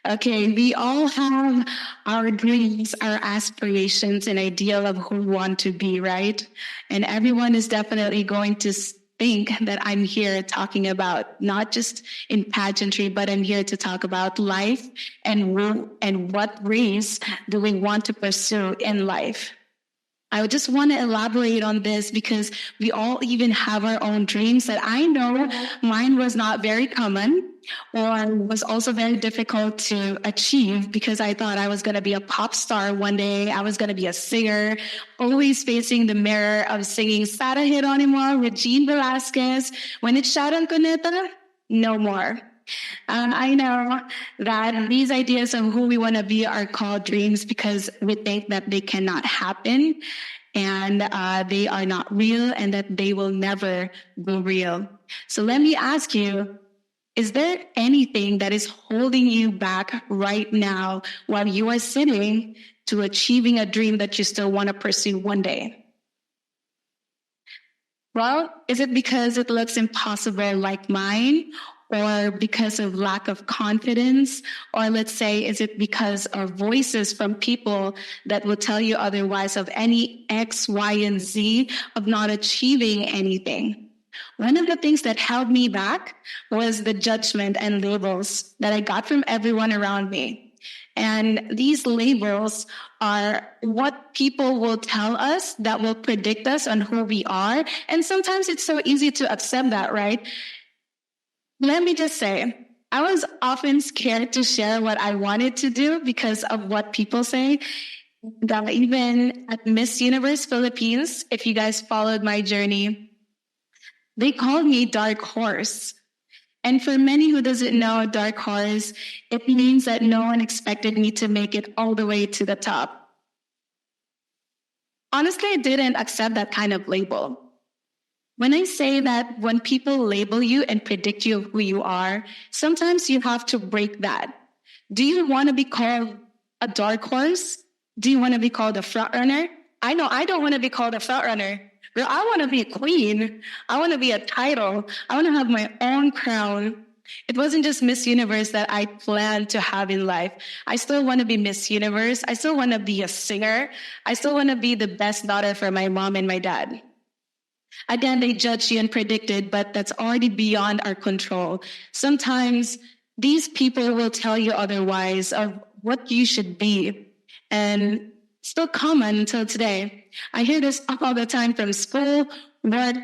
Okay, we all have our dreams, our aspirations, and ideal of who we want to be, right? And everyone is definitely going to think that I'm here talking about not just in pageantry, but I'm here to talk about life and what dreams do we want to pursue in life. I would just want to elaborate on this because we all even have our own dreams that I know mine was not very common or was also very difficult to achieve because I thought I was going to be a pop star one day. I was going to be a singer, always facing the mirror of singing Sara Geronimo with Jean Velasquez. When it's Sharon Cuneta, no more. I know that these ideas of who we want to be are called dreams because we think that they cannot happen and they are not real and that they will never be real. So let me ask you, is there anything that is holding you back right now while you are sitting to achieving a dream that you still want to pursue one day? Well, is it because it looks impossible like mine? Or because of lack of confidence? Or let's say, is it because of voices from people that will tell you otherwise of any X, Y, and Z of not achieving anything? One of the things that held me back was the judgment and labels that I got from everyone around me. And these labels are what people will tell us that will predict us on who we are. And sometimes it's so easy to accept that, right? Let me just say, I was often scared to share what I wanted to do because of what people say. That even at Miss Universe Philippines, if you guys followed my journey, they called me Dark Horse. And for many who doesn't know Dark Horse, it means that no one expected me to make it all the way to the top. Honestly, I didn't accept that kind of label. When I say that when people label you and predict you of who you are, sometimes you have to break that. Do you want to be called a dark horse? Do you want to be called a front runner? I know I don't want to be called a front runner. Girl, I want to be a queen. I want to be a title. I want to have my own crown. It wasn't just Miss Universe that I planned to have in life. I still want to be Miss Universe. I still want to be a singer. I still want to be the best daughter for my mom and my dad. Again, they judge you and predict it, but that's already beyond our control. Sometimes these people will tell you otherwise of what you should be. And still common until today. I hear this all the time from school, work,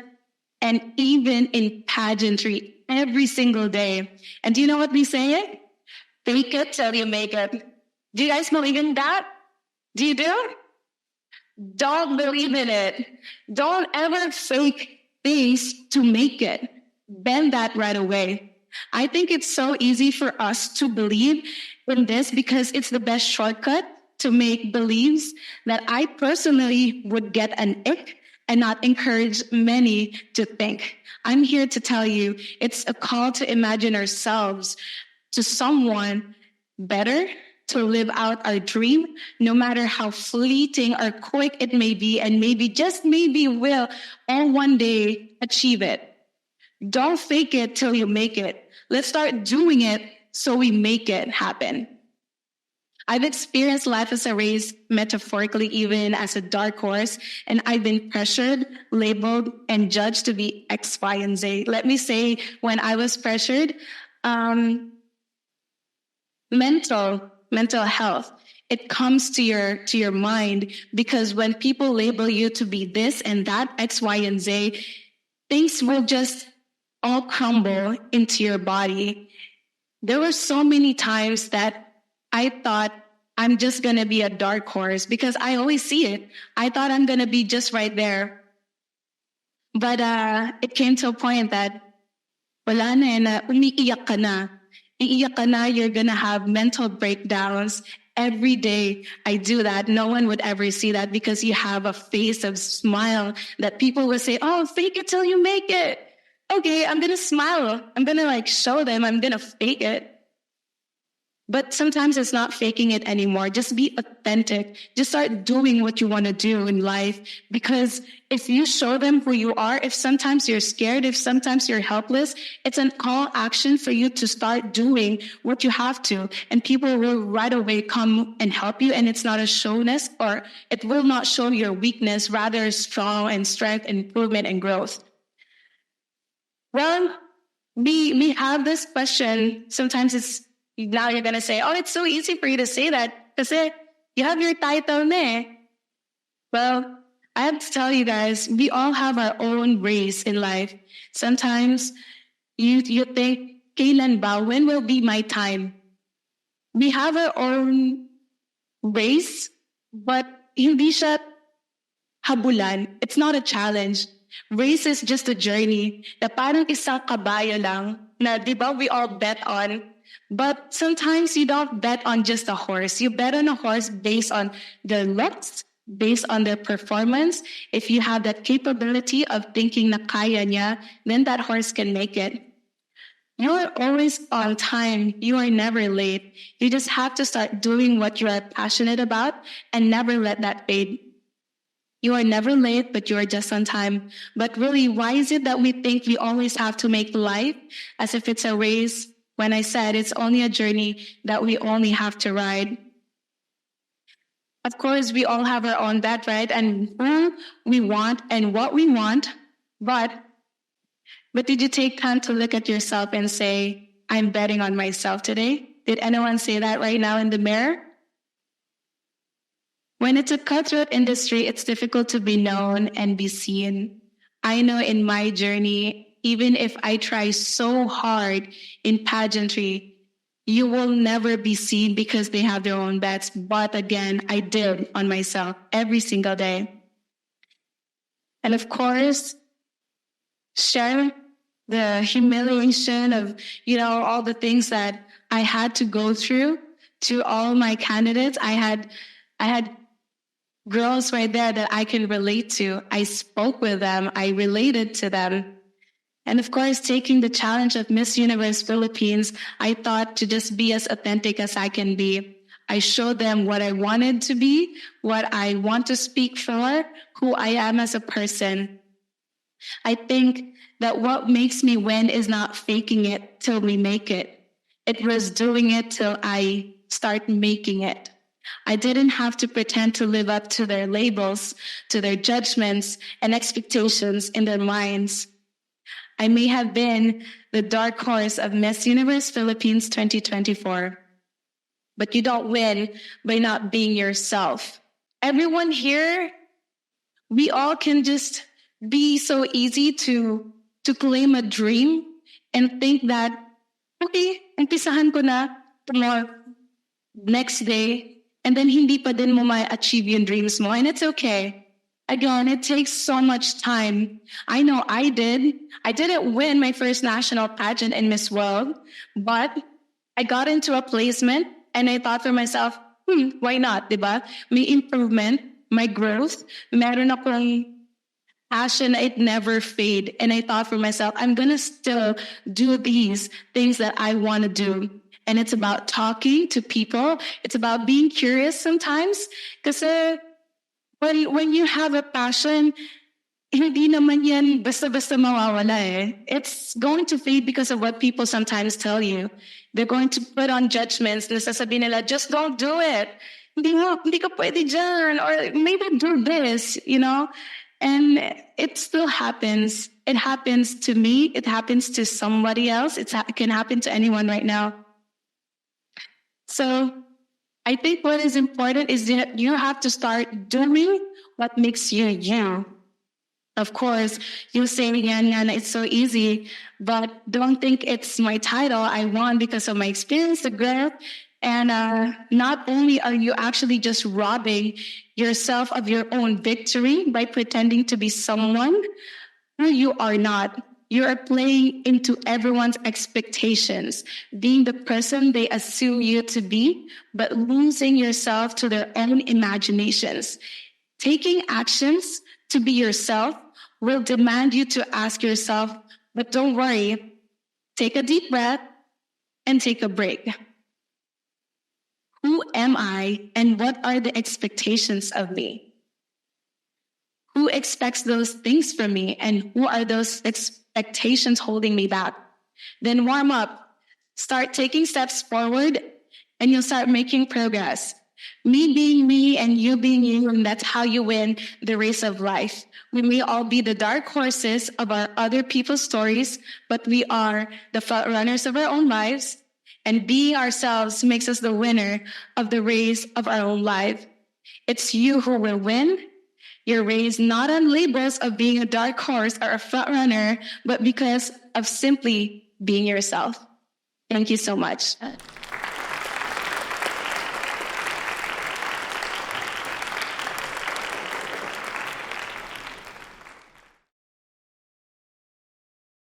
and even in pageantry every single day. And do you know what we say? Fake it till you make it. Do you guys believe in that? Do you do? Don't believe in it. Don't ever fake things to make it. Bend that right away. I think it's so easy for us to believe in this because it's the best shortcut to make beliefs that I personally would get an ick and not encourage many to think. I'm here to tell you it's a call to imagine ourselves to someone better, to live out our dream, no matter how fleeting or quick it may be, and maybe, just maybe, will all one day achieve it. Don't fake it till you make it. Let's start doing it so we make it happen. I've experienced life as a race, metaphorically, even as a dark horse, and I've been pressured, labeled, and judged to be X, Y, and Z. Let me say, when I was pressured, mental health, it comes to your mind, because when people label you to be this and that, X, Y, and Z, things will just all crumble into your body. There were so many times that I thought I'm just going to be a dark horse because I always see it. I thought I'm going to be just right there. But it came to a point that wala na, umiiyak ka na. Iiyak ka na, you're going to have mental breakdowns. Every day I do that. No one would ever see that because you have a face of smile that people will say, oh, fake it till you make it. Okay, I'm going to smile. I'm going to show them I'm going to fake it. But sometimes it's not faking it anymore. Just be authentic. Just start doing what you want to do in life. Because if you show them who you are, if sometimes you're scared, if sometimes you're helpless, it's an call action for you to start doing what you have to. And people will right away come and help you. And it's not a showness, or it will not show your weakness, rather strong and strength, and improvement and growth. Well, we have this question. Sometimes it's, now you're going to say, oh, it's so easy for you to say that because you have your title na eh. Well, I have to tell you guys, we all have our own race in life. Sometimes you think, kailan ba? When will be my time? We have our own race, but hindi siya habulan. It's not a challenge. Race is just a journey na parang isang kabayo lang na, di ba, we all bet on. But sometimes you don't bet on just a horse. You bet on a horse based on their looks, based on their performance. If you have that capability of thinking na kaya niya, then that horse can make it. You are always on time. You are never late. You just have to start doing what you are passionate about and never let that fade. You are never late, but you are just on time. But really, why is it that we think we always have to make life as if it's a race, when I said it's only a journey that we only have to ride? Of course, we all have our own bet, right? And who we want and what we want. But did you take time to look at yourself and say, I'm betting on myself today? Did anyone say that right now in the mirror? When it's a cutthroat industry, it's difficult to be known and be seen. I know in my journey, even if I try so hard in pageantry, you will never be seen because they have their own bets. But again, I did on myself every single day. And of course, share the humiliation of, all the things that I had to go through to all my candidates. I had girls right there that I can relate to. I spoke with them. I related to them. And of course, taking the challenge of Miss Universe Philippines, I thought to just be as authentic as I can be. I showed them what I wanted to be, what I want to speak for, who I am as a person. I think that what makes me win is not faking it till we make it. It was doing it till I start making it. I didn't have to pretend to live up to their labels, to their judgments and expectations in their minds. I may have been the dark horse of Miss Universe Philippines 2024, but you don't win by not being yourself. Everyone here, we all can just be so easy to claim a dream and think that, okay, umpisahan ko na tomorrow, next day, and then hindi pa din mo ma-achieve yung dreams mo, and it's okay. Again, it takes so much time. I know I did. I didn't win my first national pageant in Miss World, but I got into a placement and I thought for myself, why not, diba? May improvement, my growth, meron akong passion, it never fade. And I thought for myself, I'm going to still do these things that I want to do. And it's about talking to people. It's about being curious sometimes. Because when you have a passion, hindi naman yan basta-basta mawawala eh. It's going to fade because of what people sometimes tell you. They're going to put on judgments. Nasasabihin nila, just don't do it. Hindi ka pwede dyan. Or maybe do this, And it still happens. It happens to me. It happens to somebody else. It can happen to anyone right now. So I think what is important is that you have to start doing what makes you you. Of course, you say again, Yana, it's so easy, but don't think it's my title. I won because of my experience, the growth. And not only are you actually just robbing yourself of your own victory by pretending to be someone who you are not. You are playing into everyone's expectations, being the person they assume you to be, but losing yourself to their own imaginations. Taking actions to be yourself will demand you to ask yourself, but don't worry, take a deep breath and take a break. Who am I and what are the expectations of me? Who expects those things from me and who are those expectations holding me back? Then warm up, start taking steps forward, and you'll start making progress. Me being me and you being you, and that's how you win the race of life. We may all be the dark horses of our other people's stories, but we are the front runners of our own lives. And being ourselves makes us the winner of the race of our own life. It's you who will win. You're raised not on labels of being a dark horse or a front runner, but because of simply being yourself. Thank you so much.